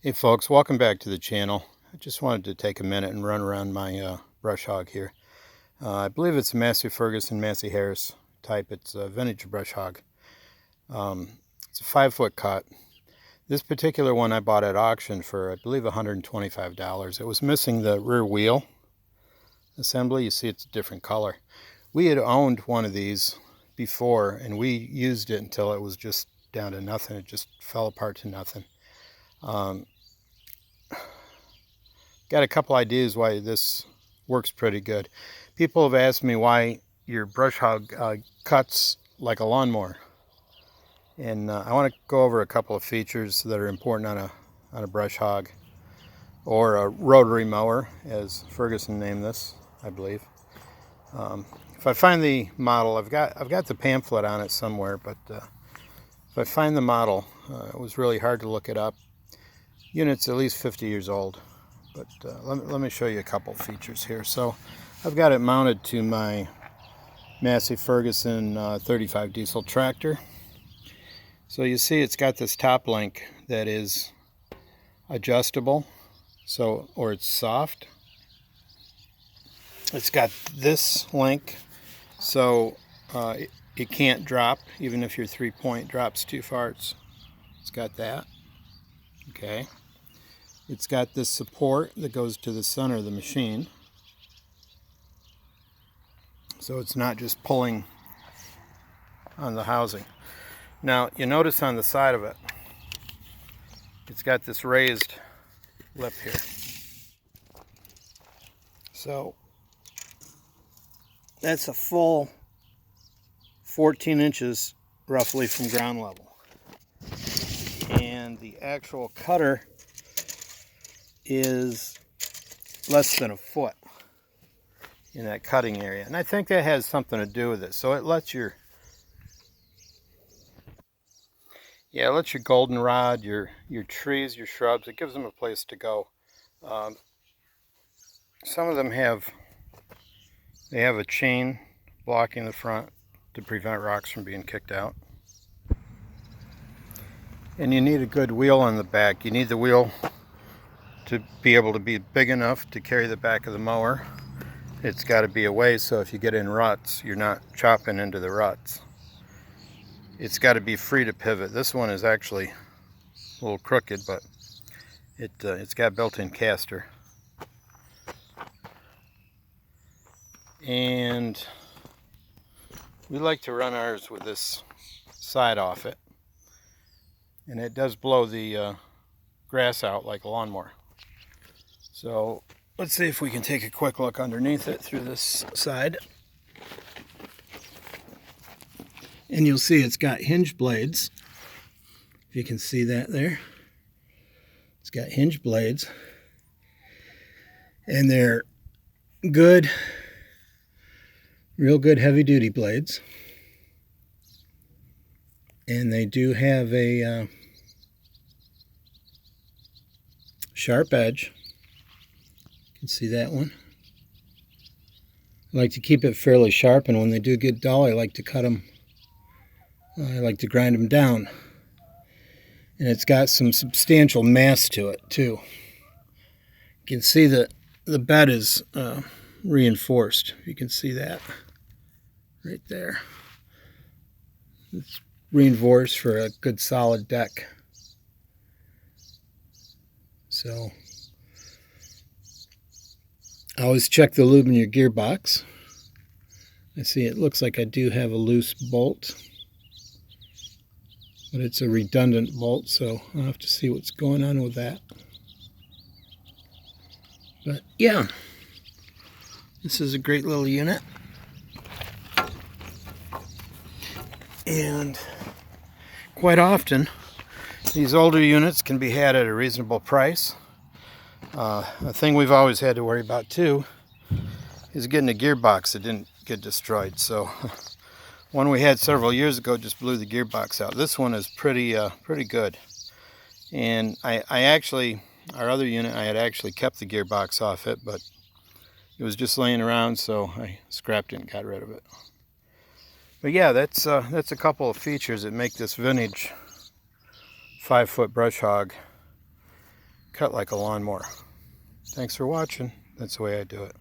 Hey folks, welcome back to the channel. I just wanted to take a minute and run around my brush hog here. I believe it's a Massey Ferguson, Massey Harris type. It's a vintage brush hog. It's a 5-foot cut. This particular one I bought at auction for, I believe, $125. It was missing the rear wheel assembly. You see it's a different color. We had owned one of these before and we used it until it was just down to nothing. It just fell apart to nothing. Got a couple ideas why this works pretty good. People have asked me why your brush hog cuts like a lawnmower, and I want to go over a couple of features that are important on a brush hog or a rotary mower, as Ferguson named this, I believe. If I find the model, I've got the pamphlet on it somewhere, but if I find the model, it was really hard to look it up. Unit's at least 50 years old. But let me show you a couple features here. So I've got it mounted to my Massey Ferguson 35 diesel tractor. So you see it's got this top link that is adjustable, or it's soft. It's got this link, so it can't drop even if your 3-point drops too far. It's got that. Okay. It's got this support that goes to the center of the machine. So it's not just pulling on the housing. Now, you notice on the side of it, it's got this raised lip here. So that's a full 14 inches roughly from ground level. And the actual cutter is less than a foot in that cutting area, and I think that has something to do with it. So it lets your goldenrod, your trees, your shrubs, it gives them a place to go. Some of them have a chain blocking the front to prevent rocks from being kicked out. And you need a good wheel on the back. You need the wheel to be able to be big enough to carry the back of the mower. It's got to be away so if you get in ruts, you're not chopping into the ruts. It's got to be free to pivot. This one is actually a little crooked, but it's got built-in caster. And we like to run ours with this side off it. And it does blow the grass out like a lawnmower. So let's see if we can take a quick look underneath it through this side. And you'll see it's got hinge blades. If you can see that there. It's got hinge blades. And they're good, real good heavy duty blades. And they do have a sharp edge. See that one? I like to keep it fairly sharp, and when they do get dull, I like to cut them. I like to grind them down. And it's got some substantial mass to it too. You can see that the bed is reinforced. You can see that right there. It's reinforced for a good solid deck. So always check the lube in your gearbox. I see it looks like I do have a loose bolt, but it's a redundant bolt, so I'll have to see what's going on with that. But yeah, this is a great little unit. And quite often, these older units can be had at a reasonable price. A thing we've always had to worry about too is getting a gearbox that didn't get destroyed. So one we had several years ago just blew the gearbox out. This one is pretty good. And I actually, our other unit, I had actually kept the gearbox off it, but it was just laying around, so I scrapped it and got rid of it. But yeah, that's a couple of features that make this vintage 5-foot brush hog cut like a lawnmower. Thanks for watching. That's the way I do it.